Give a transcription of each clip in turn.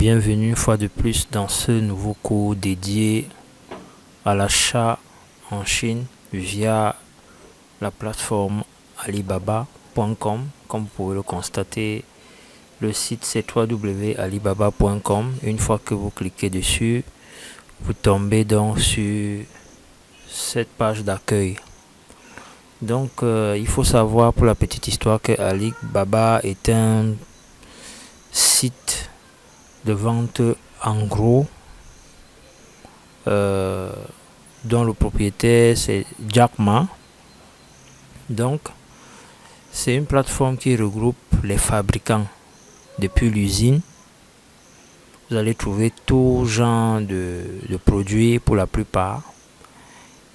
Bienvenue une fois de plus dans ce nouveau cours dédié à l'achat en Chine via la plateforme alibaba.com. Comme vous pouvez le constater, le site c'est www.alibaba.com. Une fois que vous cliquez dessus, vous tombez donc sur cette page d'accueil. Donc il faut savoir pour la petite histoire que Alibaba est un site de vente en gros dont le propriétaire c'est Jack Ma. Donc c'est une plateforme qui regroupe les fabricants depuis l'usine. Vous allez trouver tout genre de produits pour la plupart,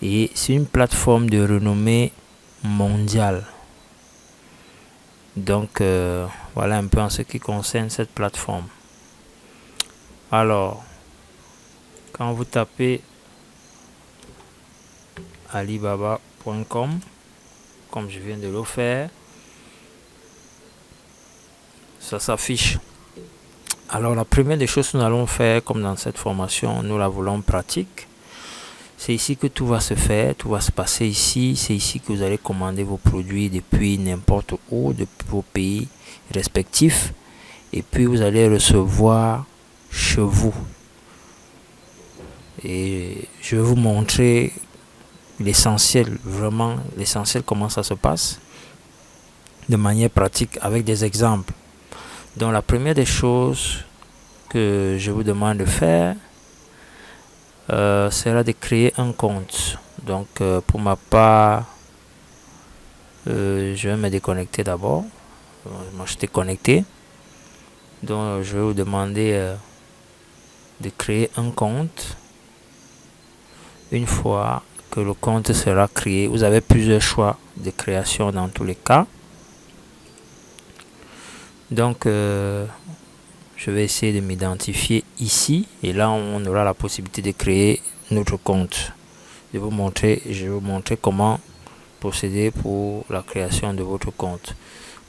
et c'est une plateforme de renommée mondiale. Donc voilà un peu en ce qui concerne cette plateforme. Alors, quand vous tapez alibaba.com, comme je viens de le faire, ça s'affiche. Alors, la première des choses que nous allons faire, comme dans cette formation, nous la voulons pratique. C'est ici que tout va se faire, tout va se passer ici. C'est ici que vous allez commander vos produits depuis n'importe où, de vos pays respectifs. Et puis, vous allez recevoir chez vous. Et je vais vous montrer l'essentiel, vraiment l'essentiel, comment ça se passe de manière pratique avec des exemples. Donc la première des choses que je vous demande de faire sera de créer un compte. Donc pour ma part, je vais me déconnecter d'abord. Moi j'étais connecté. Donc je vais vous demander de créer un compte. Une fois que le compte sera créé, vous avez plusieurs choix de création dans tous les cas. Donc je vais essayer de m'identifier ici, et là on aura la possibilité de créer notre compte. Je vais vous montrer comment procéder pour la création de votre compte.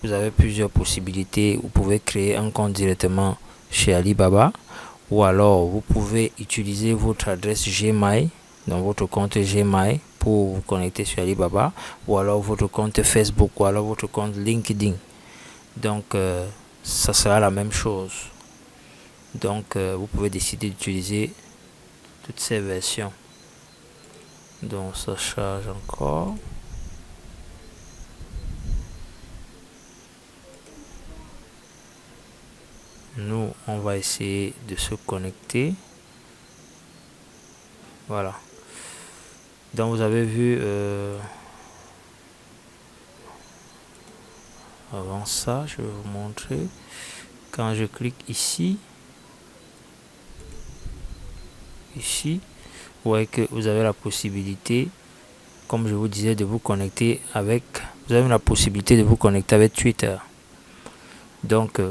Vous avez plusieurs possibilités. Vous pouvez créer un compte directement chez Alibaba, ou alors vous pouvez utiliser votre adresse Gmail, dans votre compte Gmail, pour vous connecter sur Alibaba, ou alors votre compte Facebook, ou alors votre compte LinkedIn. Donc ça sera la même chose. Donc vous pouvez décider d'utiliser toutes ces versions. Donc ça charge encore. Nous on va essayer de se connecter. Voilà. Donc vous avez vu avant ça, je vais vous montrer. Quand je clique ici, vous voyez que vous avez la possibilité, comme je vous disais, de vous connecter avec, vous avez la possibilité de vous connecter avec Twitter. Donc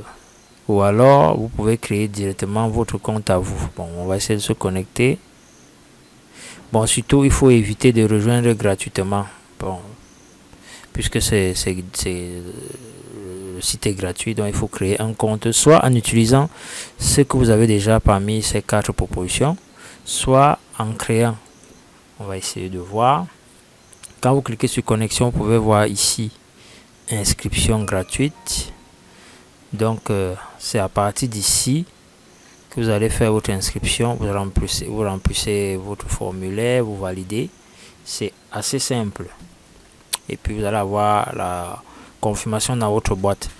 ou alors vous pouvez créer directement votre compte à vous. Bon, on va essayer de se connecter. Bon, surtout il faut éviter de rejoindre gratuitement. Bon, puisque le site est gratuit, donc il faut créer un compte, soit en utilisant ce que vous avez déjà parmi ces 4 propositions, soit en créant. On va essayer de voir. Quand vous cliquez sur connexion, vous pouvez voir ici inscription gratuite. Donc c'est à partir d'ici que vous allez faire votre inscription. Vous remplissez votre formulaire, vous validez. C'est assez simple. Et puis vous allez avoir la confirmation dans votre boîte.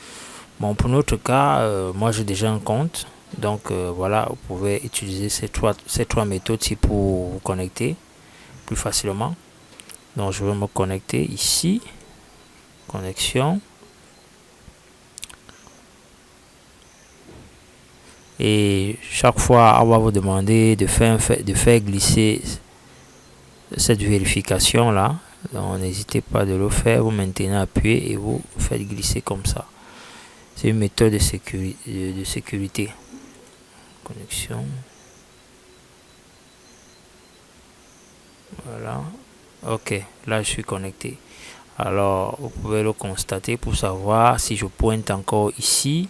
Bon, pour notre cas, moi j'ai déjà un compte. Donc voilà, vous pouvez utiliser ces trois méthodes pour vous connecter plus facilement. Donc je vais me connecter ici. Connexion. Et chaque fois, on va vous demander de faire glisser cette vérification là. Donc n'hésitez pas de le faire. Vous maintenez appuyé et vous faites glisser comme ça. C'est une méthode de sécurité. Connexion. Voilà. Ok, là je suis connecté. Alors vous pouvez le constater pour savoir si je pointe encore ici,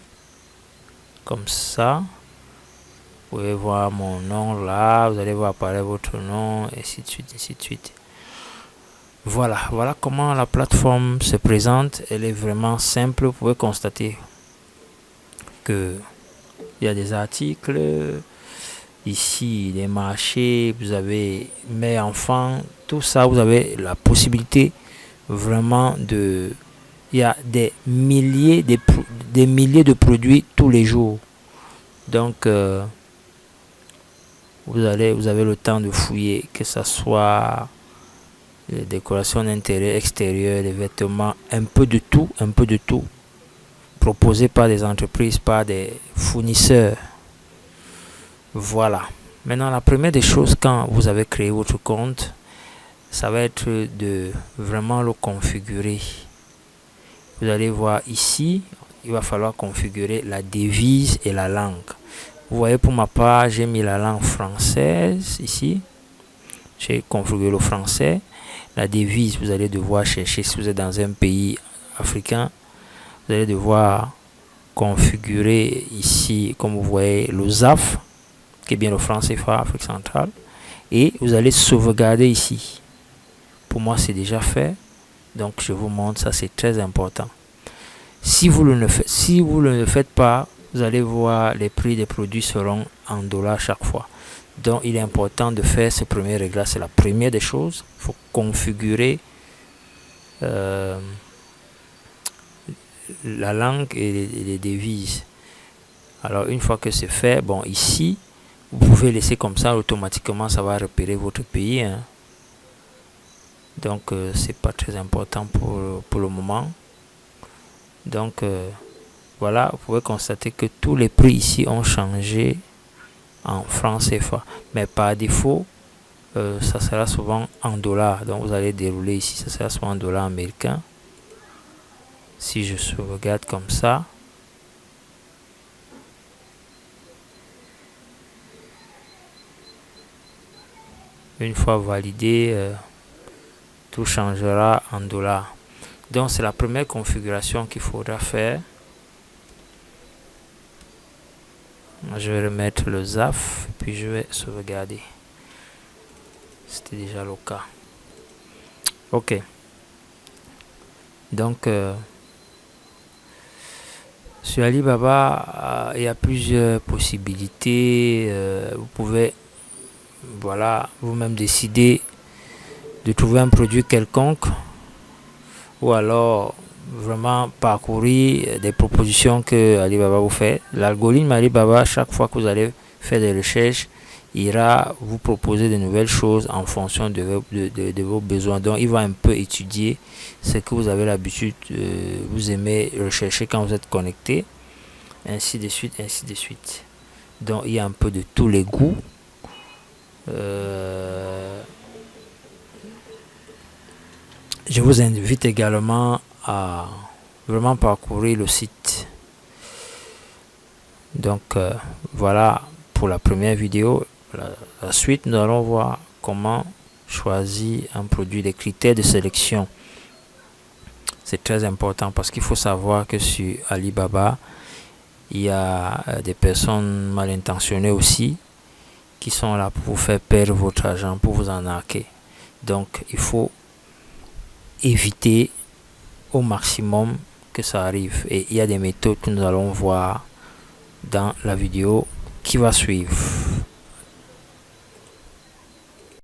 comme ça. Vous pouvez voir mon nom là, vous allez voir apparaître votre nom, et ainsi de suite, ainsi de suite. Voilà comment la plateforme se présente. Elle est vraiment simple. Vous pouvez constater que il y a des articles ici, des marchés, vous avez mes enfants, tout ça, vous avez la possibilité vraiment de, il y a des milliers de produits tous les jours. Donc vous avez le temps de fouiller, que ce soit les décorations d'intérieur, extérieur, les vêtements, un peu de tout, proposé par des entreprises, par des fournisseurs. Voilà. Maintenant, la première des choses, quand vous avez créé votre compte, ça va être de vraiment le configurer. Vous allez voir ici, il va falloir configurer la devise et la langue. Vous voyez, pour ma part, j'ai mis la langue française ici. J'ai configuré le français. La devise, vous allez devoir chercher, si vous êtes dans un pays africain, vous allez devoir configurer ici, comme vous voyez, le ZAF, qui est bien le franc CFA, Afrique centrale. Et vous allez sauvegarder ici. Pour moi, c'est déjà fait. Donc, je vous montre, ça c'est très important. Si vous ne le faites pas, vous allez voir les prix des produits seront en dollars chaque fois. Donc il est important de faire ce premier réglage. C'est la première des choses. Il faut configurer la langue et les devises. Alors une fois que c'est fait, bon, ici vous pouvez laisser comme ça, automatiquement ça va repérer votre pays, hein. Donc c'est pas très important pour le moment. Donc voilà, vous pouvez constater que tous les prix ici ont changé en francs CFA, mais par défaut ça sera souvent en dollars. Donc vous allez dérouler ici, ça sera souvent en dollars américains. Si je sauvegarde comme ça, une fois validé, tout changera en dollars. Donc c'est la première configuration qu'il faudra faire. Je vais remettre le ZAF, puis je vais sauvegarder. C'était déjà le cas. Ok. Donc sur Alibaba, il y a plusieurs possibilités. Vous pouvez, voilà, vous-même décider de trouver un produit quelconque, ou alors vraiment parcourir des propositions que Alibaba vous fait. L'algorithme Alibaba, chaque fois que vous allez faire des recherches, ira vous proposer de nouvelles choses en fonction de vos besoins. Donc il va un peu étudier ce que vous avez l'habitude, vous aimez rechercher quand vous êtes connecté, ainsi de suite, ainsi de suite. Donc il y a un peu de tous les goûts. Je vous invite également à vraiment parcourir le site. Donc voilà pour la première vidéo. La suite, nous allons voir comment choisir un produit, les critères de sélection. C'est très important parce qu'il faut savoir que sur Alibaba, il y a des personnes mal intentionnées aussi qui sont là pour vous faire perdre votre argent, pour vous en arnaquer. Donc il faut éviter au maximum que ça arrive, et il y a des méthodes que nous allons voir dans la vidéo qui va suivre.